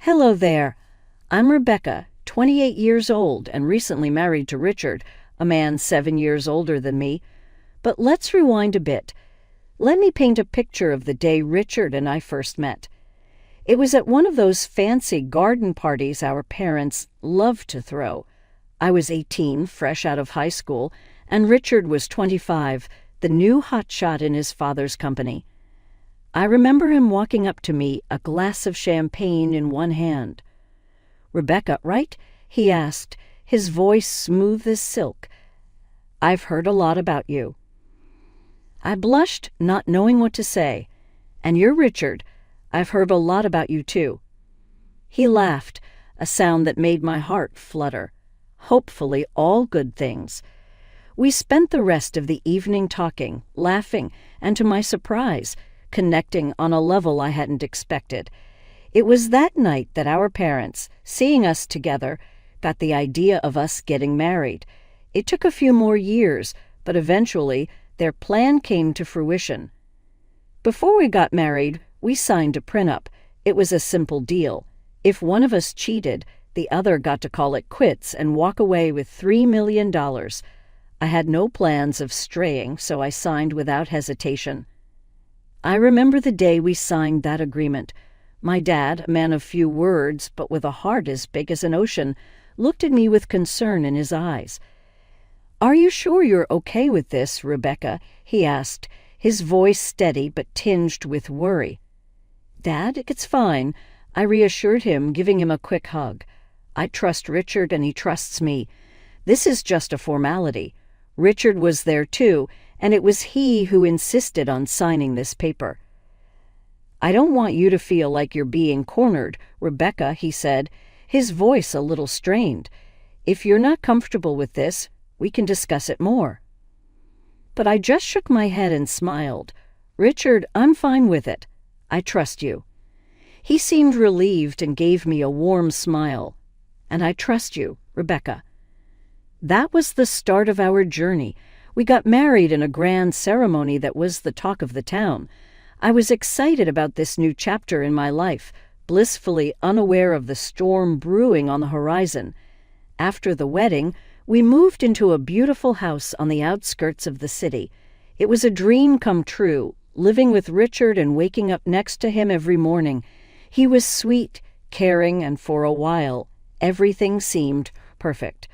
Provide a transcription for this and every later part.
Hello there. I'm Rebecca, 28 years old and recently married to Richard, a man 7 years older than me. But let's rewind a bit. Let me paint a picture of the day Richard and I first met. It was at one of those fancy garden parties our parents loved to throw. I was 18, fresh out of high school, and Richard was 25, the new hotshot in his father's company. I remember him walking up to me, a glass of champagne in one hand. "Rebecca, right?" he asked, his voice smooth as silk. "I've heard a lot about you." I blushed, not knowing what to say. "And you're Richard. I've heard a lot about you, too." He laughed, a sound that made my heart flutter. Hopefully all good things. We spent the rest of the evening talking, laughing, and to my surprise, connecting on a level I hadn't expected. It was that night that our parents, seeing us together, got the idea of us getting married. It took a few more years, but eventually their plan came to fruition. Before we got married, we signed a prenup. It was a simple deal. If one of us cheated, the other got to call it quits and walk away with $3 million. I had no plans of straying, so I signed without hesitation. I remember the day we signed that agreement. My dad, a man of few words, but with a heart as big as an ocean, looked at me with concern in his eyes. "Are you sure you're okay with this, Rebecca?" he asked, his voice steady but tinged with worry. "Dad, it's fine," I reassured him, giving him a quick hug. "I trust Richard and he trusts me. This is just a formality." Richard was there too, and it was he who insisted on signing this paper. "I don't want you to feel like you're being cornered, Rebecca," he said, his voice a little strained. "If you're not comfortable with this, we can discuss it more." But I just shook my head and smiled. "Richard, I'm fine with it. I trust you." He seemed relieved and gave me a warm smile. "And I trust you, Rebecca." That was the start of our journey. We got married in a grand ceremony that was the talk of the town. I was excited about this new chapter in my life, blissfully unaware of the storm brewing on the horizon. After the wedding, we moved into a beautiful house on the outskirts of the city. It was a dream come true, living with Richard and waking up next to him every morning. He was sweet, caring, and for a while, everything seemed perfect.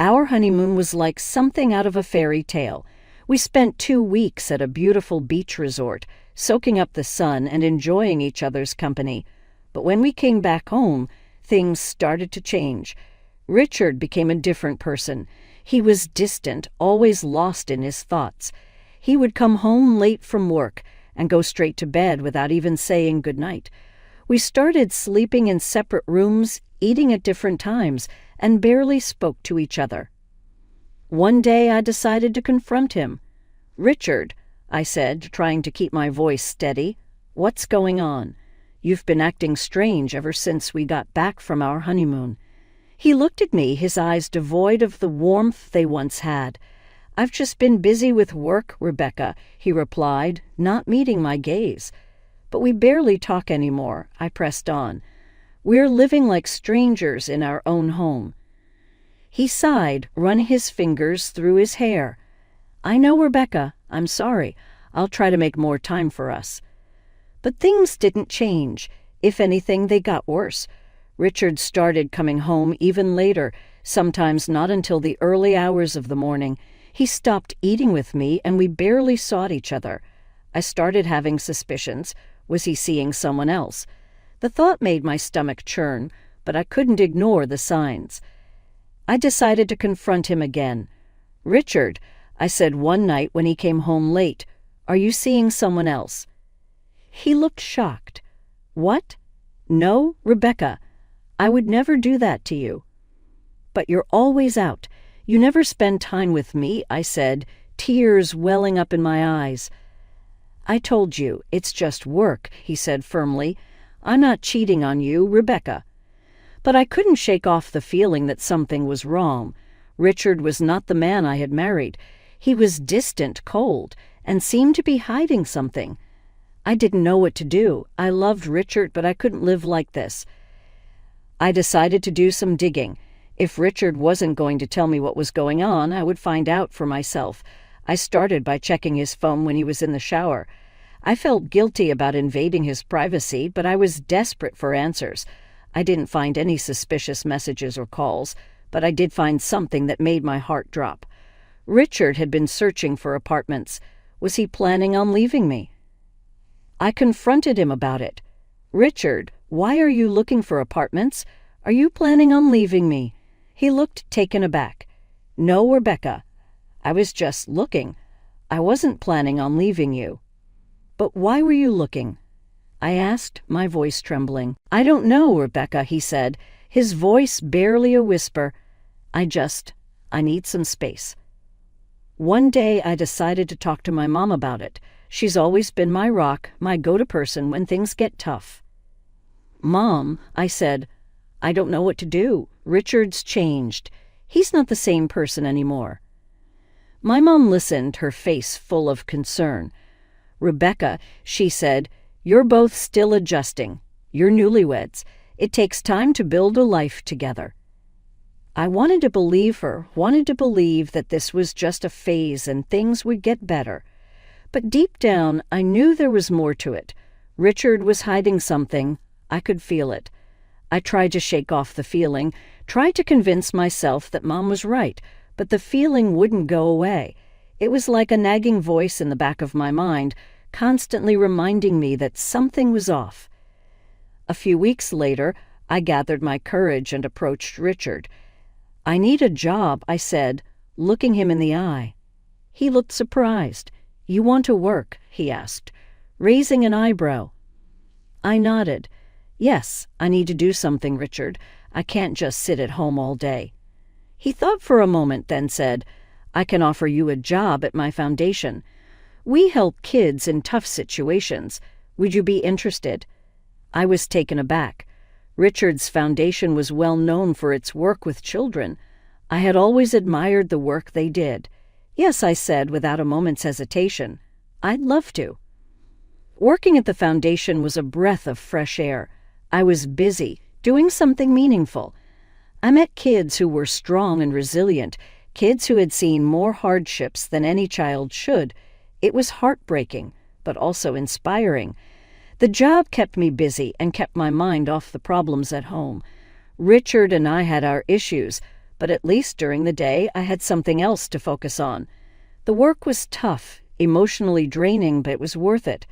Our honeymoon was like something out of a fairy tale. We spent 2 weeks at a beautiful beach resort, soaking up the sun and enjoying each other's company. But when we came back home, things started to change. Richard became a different person. He was distant, always lost in his thoughts. He would come home late from work and go straight to bed without even saying goodnight. We started sleeping in separate rooms, eating at different times, and barely spoke to each other. One day I decided to confront him. "Richard," I said, trying to keep my voice steady, "what's going on? You've been acting strange ever since we got back from our honeymoon." He looked at me, his eyes devoid of the warmth they once had. "I've just been busy with work, Rebecca," he replied, not meeting my gaze. "But we barely talk anymore," I pressed on. "We're living like strangers in our own home." He sighed, running his fingers through his hair. "I know, Rebecca. I'm sorry. I'll try to make more time for us." But things didn't change. If anything, they got worse. Richard started coming home even later, sometimes not until the early hours of the morning. He stopped eating with me, and we barely saw each other. I started having suspicions. Was he seeing someone else? The thought made my stomach churn, but I couldn't ignore the signs. I decided to confront him again. "Richard," I said one night when he came home late, "are you seeing someone else?" He looked shocked. "What? No, Rebecca. I would never do that to you." "But you're always out. You never spend time with me," I said, tears welling up in my eyes. "I told you, it's just work," he said firmly. "I'm not cheating on you, Rebecca." But I couldn't shake off the feeling that something was wrong. Richard was not the man I had married. He was distant, cold, and seemed to be hiding something. I didn't know what to do. I loved Richard, but I couldn't live like this. I decided to do some digging. If Richard wasn't going to tell me what was going on, I would find out for myself. I started by checking his phone when he was in the shower. I felt guilty about invading his privacy, but I was desperate for answers. I didn't find any suspicious messages or calls, but I did find something that made my heart drop. Richard had been searching for apartments. Was he planning on leaving me? I confronted him about it. "Richard, why are you looking for apartments? Are you planning on leaving me?" He looked taken aback. "No, Rebecca. I was just looking. I wasn't planning on leaving you." "But why were you looking?" I asked, my voice trembling. "I don't know, Rebecca," he said, his voice barely a whisper. I need some space." One day I decided to talk to my mom about it. She's always been my rock, my go-to person when things get tough. "Mom," I said, "I don't know what to do. Richard's changed. He's not the same person anymore." My mom listened, her face full of concern. "Rebecca," she said, "you're both still adjusting. You're newlyweds. It takes time to build a life together." I wanted to believe her, wanted to believe that this was just a phase and things would get better. But deep down, I knew there was more to it. Richard was hiding something. I could feel it. I tried to shake off the feeling, tried to convince myself that Mom was right, but the feeling wouldn't go away. It was like a nagging voice in the back of my mind, constantly reminding me that something was off. A few weeks later, I gathered my courage and approached Richard. "I need a job," I said, looking him in the eye. He looked surprised. "You want to work?" he asked, raising an eyebrow. I nodded. "Yes, I need to do something, Richard. I can't just sit at home all day." He thought for a moment, then said, "I can offer you a job at my foundation. We help kids in tough situations. Would you be interested?" I was taken aback. Richard's foundation was well known for its work with children. I had always admired the work they did. "Yes," I said without a moment's hesitation. "I'd love to." Working at the foundation was a breath of fresh air. I was busy, doing something meaningful. I met kids who were strong and resilient, kids who had seen more hardships than any child should. It was heartbreaking, but also inspiring. The job kept me busy and kept my mind off the problems at home. Richard and I had our issues, but at least during the day I had something else to focus on. The work was tough, emotionally draining, but it was worth it.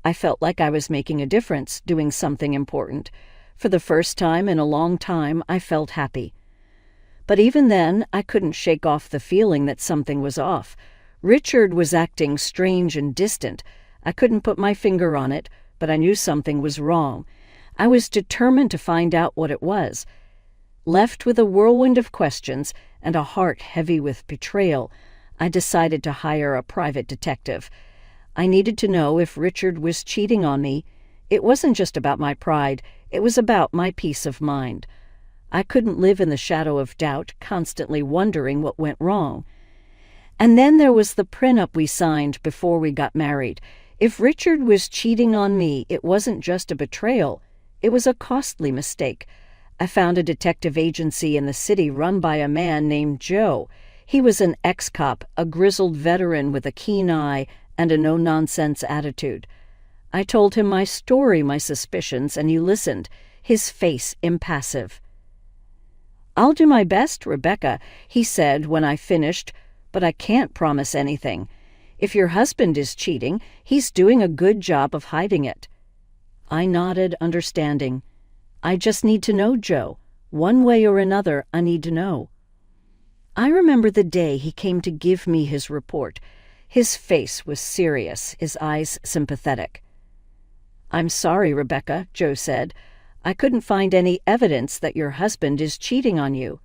I felt like I was making a difference, doing something important. For the first time in a long time, I felt happy. But even then, I couldn't shake off the feeling that something was off. Richard was acting strange and distant. I couldn't put my finger on it, but I knew something was wrong. I was determined to find out what it was. Left with a whirlwind of questions and a heart heavy with betrayal, I decided to hire a private detective. I needed to know if Richard was cheating on me. It wasn't just about my pride, it was about my peace of mind. I couldn't live in the shadow of doubt, constantly wondering what went wrong. And then there was the prenup we signed before we got married. If Richard was cheating on me, it wasn't just a betrayal. It was a costly mistake. I found a detective agency in the city run by a man named Joe. He was an ex-cop, a grizzled veteran with a keen eye and a no-nonsense attitude. I told him my story, my suspicions, and he listened, his face impassive. "I'll do my best, Rebecca," he said when I finished, "but I can't promise anything. If your husband is cheating, he's doing a good job of hiding it." I nodded, understanding. "I just need to know, Joe. One way or another, I need to know." I remember the day he came to give me his report. His face was serious, his eyes sympathetic. "I'm sorry, Rebecca," Joe said. "I couldn't find any evidence that your husband is cheating on you."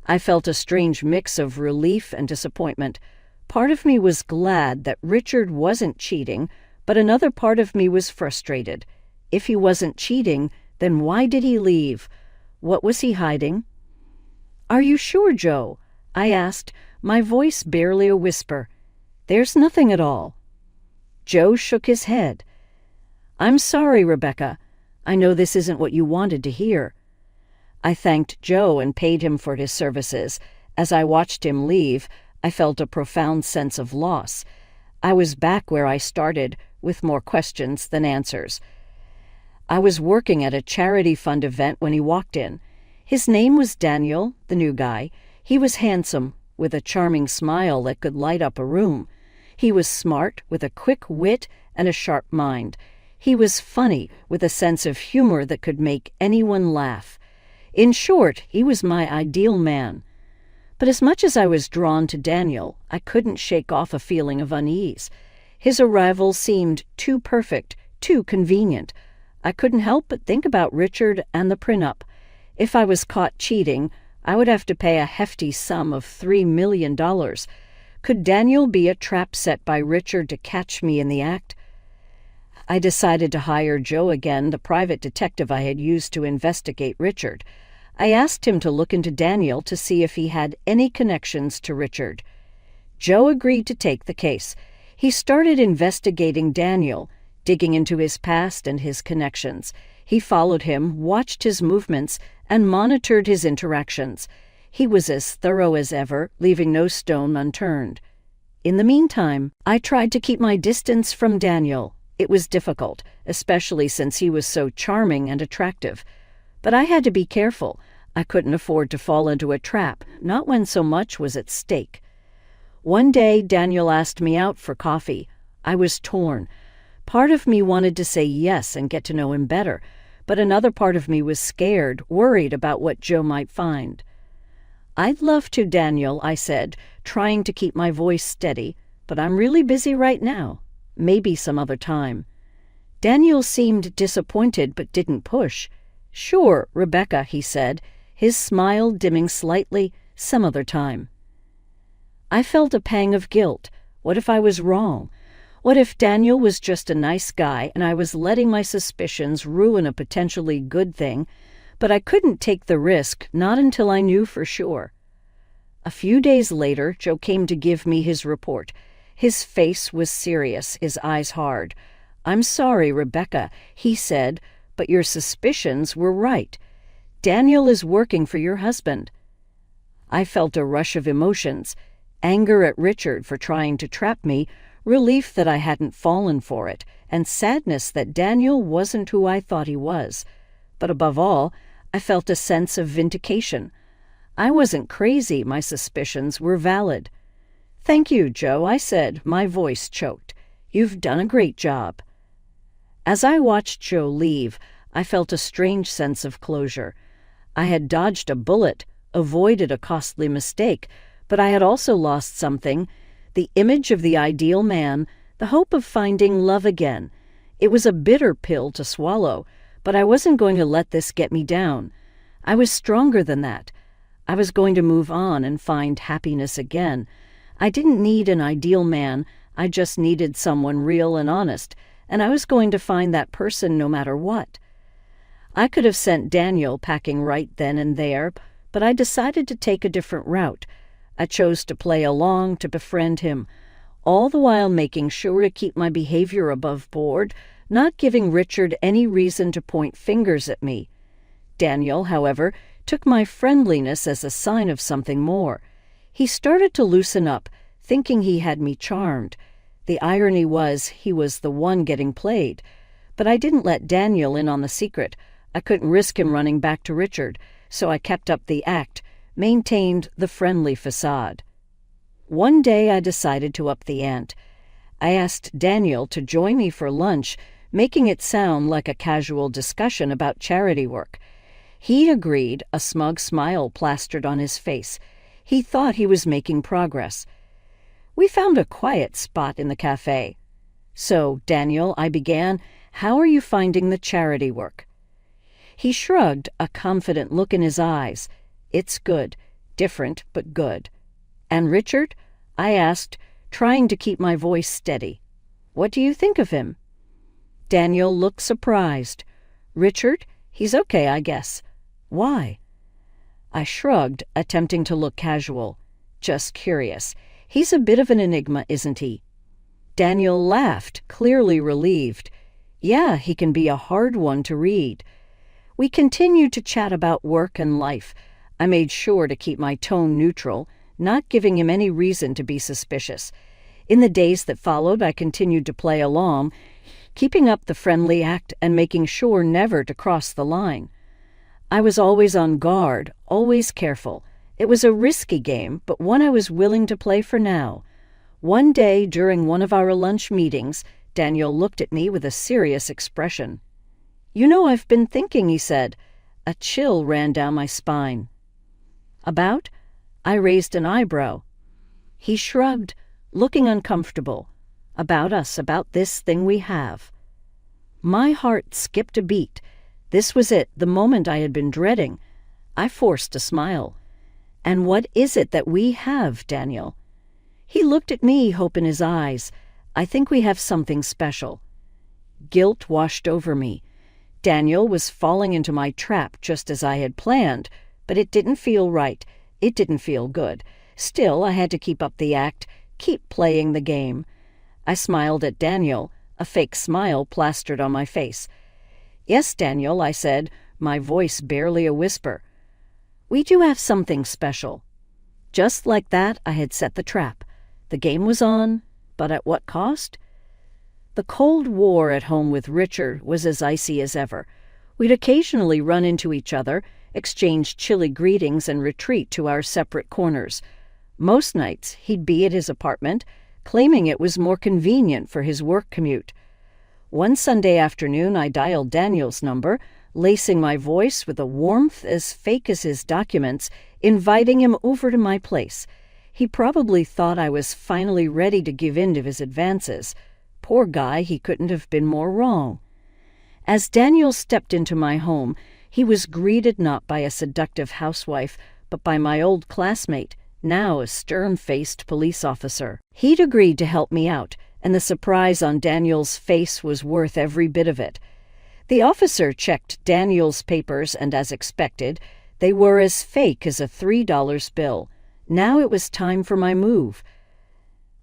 I felt a strange mix of relief and disappointment. Part of me was glad that Richard wasn't cheating, but another part of me was frustrated. If he wasn't cheating, then why did he leave? What was he hiding? "Are you sure, Joe?" I asked, my voice barely a whisper. "There's nothing at all." Joe shook his head. "I'm sorry, Rebecca. I know this isn't what you wanted to hear. I thanked Joe and paid him for his services. As I watched him leave, I felt a profound sense of loss. I was back where I started, with more questions than answers. I was working at a charity fund event when he walked in. His name was Daniel, the new guy. He was handsome, with a charming smile that could light up a room. He was smart, with a quick wit and a sharp mind. He was funny, with a sense of humor that could make anyone laugh. In short, he was my ideal man. But as much as I was drawn to Daniel, I couldn't shake off a feeling of unease. His arrival seemed too perfect, too convenient. I couldn't help but think about Richard and the prenup. If I was caught cheating, I would have to pay a hefty sum of $3 million. Could Daniel be a trap set by Richard to catch me in the act? I decided to hire Joe again, the private detective I had used to investigate Richard. I asked him to look into Daniel to see if he had any connections to Richard. Joe agreed to take the case. He started investigating Daniel, digging into his past and his connections. He followed him, watched his movements, and monitored his interactions. He was as thorough as ever, leaving no stone unturned. In the meantime, I tried to keep my distance from Daniel. It was difficult, especially since he was so charming and attractive. But I had to be careful. I couldn't afford to fall into a trap, not when so much was at stake. One day, Daniel asked me out for coffee. I was torn. Part of me wanted to say yes and get to know him better, but another part of me was scared, worried about what Joe might find. "I'd love to, Daniel," I said, trying to keep my voice steady, "but I'm really busy right now. Maybe some other time." Daniel seemed disappointed but didn't push. "Sure, Rebecca," he said, his smile dimming slightly, "some other time." I felt a pang of guilt. What if I was wrong? What if Daniel was just a nice guy and I was letting my suspicions ruin a potentially good thing? But I couldn't take the risk, not until I knew for sure. A few days later, Joe came to give me his report. His face was serious, his eyes hard. "I'm sorry, Rebecca," he said, "but your suspicions were right. Daniel is working for your husband." I felt a rush of emotions: anger at Richard for trying to trap me, relief that I hadn't fallen for it, and sadness that Daniel wasn't who I thought he was. But above all, I felt a sense of vindication. I wasn't crazy, my suspicions were valid. "Thank you, Joe," I said, my voice choked. "You've done a great job." As I watched Joe leave, I felt a strange sense of closure. I had dodged a bullet, avoided a costly mistake, but I had also lost something: the image of the ideal man, the hope of finding love again. It was a bitter pill to swallow, but I wasn't going to let this get me down. I was stronger than that. I was going to move on and find happiness again. I didn't need an ideal man, I just needed someone real and honest, and I was going to find that person no matter what. I could have sent Daniel packing right then and there, but I decided to take a different route. I chose to play along, to befriend him, all the while making sure to keep my behavior above board, not giving Richard any reason to point fingers at me. Daniel, however, took my friendliness as a sign of something more. He started to loosen up, thinking he had me charmed. The irony was he was the one getting played. But I didn't let Daniel in on the secret. I couldn't risk him running back to Richard, so I kept up the act, maintained the friendly facade. One day I decided to up the ante. I asked Daniel to join me for lunch, making it sound like a casual discussion about charity work. He agreed, a smug smile plastered on his face. He thought he was making progress. We found a quiet spot in the cafe. "So, Daniel," I began, "how are you finding the charity work?" He shrugged, a confident look in his eyes. "It's good. Different, but good." "And Richard?" I asked, trying to keep my voice steady. "What do you think of him?" Daniel looked surprised. "Richard? He's okay, I guess." "Why?" I shrugged, attempting to look casual. "Just curious. He's a bit of an enigma, isn't he?" Daniel laughed, clearly relieved. "Yeah, he can be a hard one to read." We continued to chat about work and life. I made sure to keep my tone neutral, not giving him any reason to be suspicious. In the days that followed, I continued to play along, keeping up the friendly act and making sure never to cross the line. I was always on guard, always careful. It was a risky game, but one I was willing to play for now. One day, during one of our lunch meetings, Daniel looked at me with a serious expression. "You know, I've been thinking," he said. A chill ran down my spine. "About?" I raised an eyebrow. He shrugged, looking uncomfortable. "About us, about this thing we have." My heart skipped a beat. This was it, the moment I had been dreading. I forced a smile. "And what is it that we have, Daniel?" He looked at me, hope in his eyes. "I think we have something special." Guilt washed over me. Daniel was falling into my trap just as I had planned, but it didn't feel right. It didn't feel good. Still, I had to keep up the act, keep playing the game. I smiled at Daniel, a fake smile plastered on my face. "Yes, Daniel," I said, my voice barely a whisper. "We do have something special." Just like that, I had set the trap. The game was on, but at what cost? The Cold War at home with Richard was as icy as ever. We'd occasionally run into each other, exchange chilly greetings, and retreat to our separate corners. Most nights, he'd be at his apartment, claiming it was more convenient for his work commute. One Sunday afternoon, I dialed Daniel's number, lacing my voice with a warmth as fake as his documents, inviting him over to my place. He probably thought I was finally ready to give in to his advances. Poor guy, he couldn't have been more wrong. As Daniel stepped into my home, he was greeted not by a seductive housewife, but by my old classmate, now a stern-faced police officer. He'd agreed to help me out, and the surprise on Daniel's face was worth every bit of it. The officer checked Daniel's papers, and as expected, they were as fake as a $3 bill. Now it was time for my move.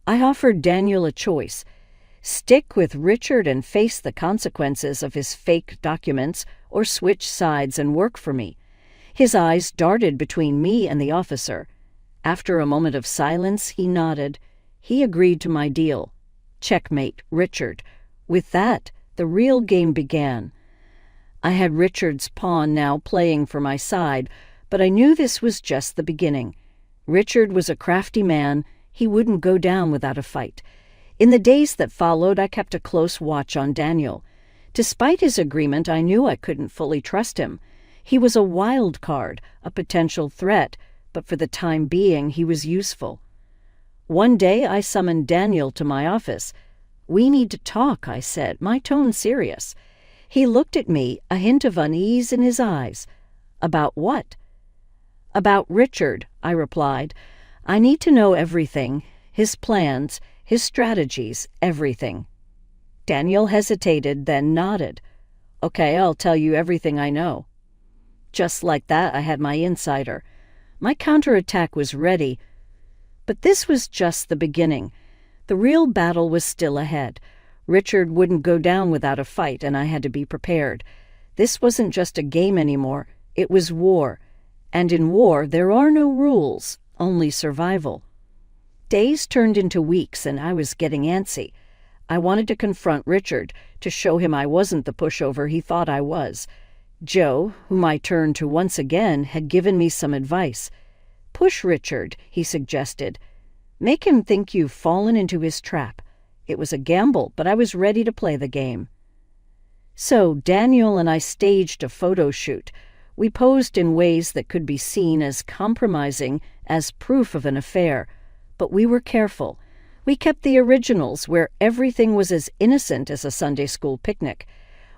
I offered Daniel a choice: stick with Richard and face the consequences of his fake documents, or switch sides and work for me. His eyes darted between me and the officer. After a moment of silence, he nodded. He agreed to my deal. Checkmate, Richard. With that, the real game began. I had Richard's pawn now playing for my side, but I knew this was just the beginning. Richard was a crafty man. He wouldn't go down without a fight. In the days that followed, I kept a close watch on Daniel. Despite his agreement, I knew I couldn't fully trust him. He was a wild card, a potential threat, but for the time being, he was useful. One day, I summoned Daniel to my office. "We need to talk," I said, my tone serious. He looked at me, a hint of unease in his eyes. "About what?" "About Richard," I replied. "I need to know everything, his plans, his strategies, everything." Daniel hesitated, then nodded. "Okay, I'll tell you everything I know." Just like that, I had my insider. My counterattack was ready. But this was just the beginning. The real battle was still ahead. Richard wouldn't go down without a fight, and I had to be prepared. This wasn't just a game anymore. It was war. And in war, there are no rules, only survival. Days turned into weeks, and I was getting antsy. I wanted to confront Richard, to show him I wasn't the pushover he thought I was. Joe, whom I turned to once again, had given me some advice. "Push Richard," he suggested. "Make him think you've fallen into his trap." It was a gamble, but I was ready to play the game. So Daniel and I staged a photo shoot. We posed in ways that could be seen as compromising, as proof of an affair. But we were careful. We kept the originals, where everything was as innocent as a Sunday school picnic.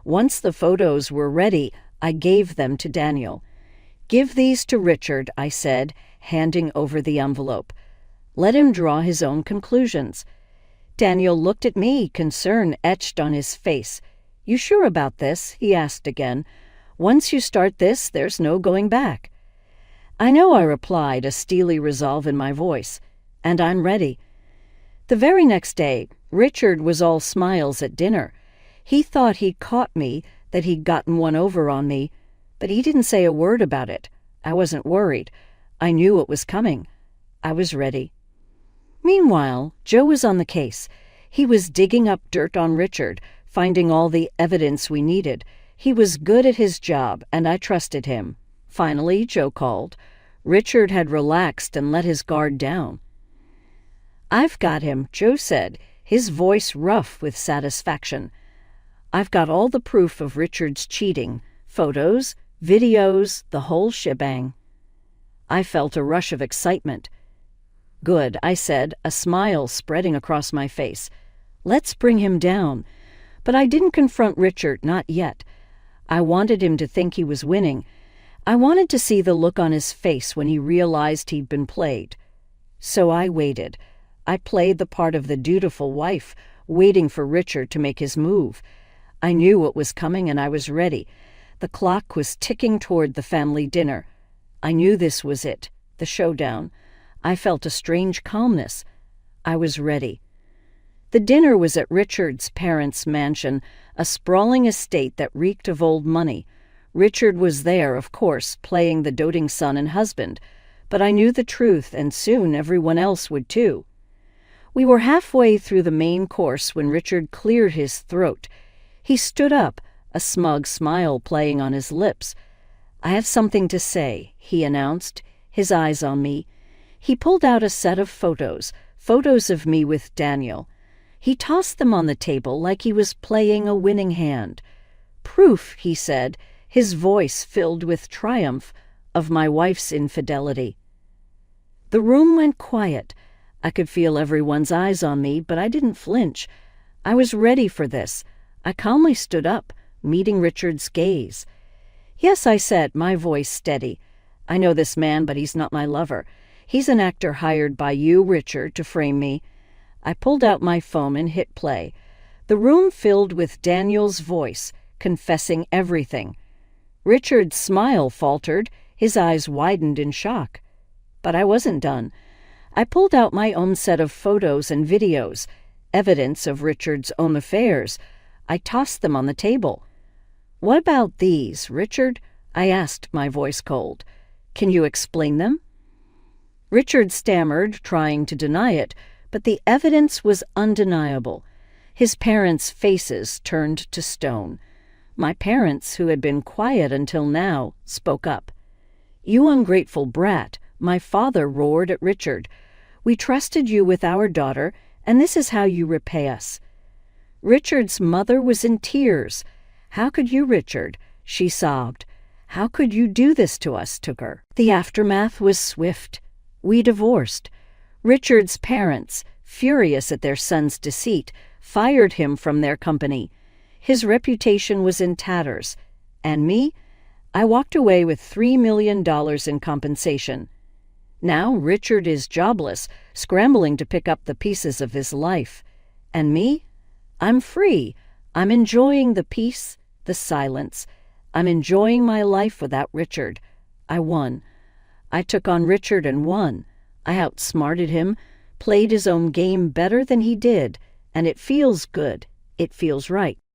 Once the photos were ready, I gave them to Daniel. "Give these to Richard," I said, handing over the envelope. "Let him draw his own conclusions." Daniel looked at me, concern etched on his face. "You sure about this?" he asked again. "Once you start this, there's no going back." "I know," I replied, a steely resolve in my voice. "And I'm ready." The very next day, Richard was all smiles at dinner. He thought he'd caught me, that he'd gotten one over on me. But he didn't say a word about it. I wasn't worried. I knew it was coming. I was ready. Meanwhile, Joe was on the case. He was digging up dirt on Richard, finding all the evidence we needed. He was good at his job, and I trusted him. Finally, Joe called. Richard had relaxed and let his guard down. "I've got him," Joe said, his voice rough with satisfaction. "I've got all the proof of Richard's cheating, photos, videos, the whole shebang." I felt a rush of excitement. "Good," I said, a smile spreading across my face. "Let's bring him down." But I didn't confront Richard, not yet. I wanted him to think he was winning. I wanted to see the look on his face when he realized he'd been played. So I waited. I played the part of the dutiful wife, waiting for Richard to make his move. I knew what was coming and I was ready. The clock was ticking toward the family dinner. I knew this was it, the showdown. I felt a strange calmness. I was ready. The dinner was at Richard's parents' mansion, a sprawling estate that reeked of old money. Richard was there, of course, playing the doting son and husband, but I knew the truth, and soon everyone else would too. We were halfway through the main course when Richard cleared his throat. He stood up, a smug smile playing on his lips. "I have something to say," he announced, his eyes on me. He pulled out a set of photos of me with Daniel. He tossed them on the table like he was playing a winning hand. "Proof," he said, his voice filled with triumph, "of my wife's infidelity." The room went quiet. I could feel everyone's eyes on me, but I didn't flinch. I was ready for this. I calmly stood up, meeting Richard's gaze. "Yes," I said, my voice steady. "I know this man, but he's not my lover. He's an actor hired by you, Richard, to frame me." I pulled out my phone and hit play. The room filled with Daniel's voice, confessing everything. Richard's smile faltered, his eyes widened in shock. But I wasn't done. I pulled out my own set of photos and videos, evidence of Richard's own affairs. I tossed them on the table. "What about these, Richard?" I asked, my voice cold. "Can you explain them?" Richard stammered, trying to deny it, but the evidence was undeniable. His parents' faces turned to stone. My parents, who had been quiet until now, spoke up. "You ungrateful brat," my father roared at Richard. "We trusted you with our daughter, and this is how you repay us." Richard's mother was in tears. "How could you, Richard?" she sobbed. "How could you do this to us?" Her. The aftermath was swift. We divorced. Richard's parents, furious at their son's deceit, fired him from their company. His reputation was in tatters. And me? I walked away with $3 million in compensation. Now Richard is jobless, scrambling to pick up the pieces of his life. And me? I'm free. I'm enjoying the peace, the silence. I'm enjoying my life without Richard. I won. I took on Richard and won. I outsmarted him, played his own game better than he did, and it feels good. It feels right.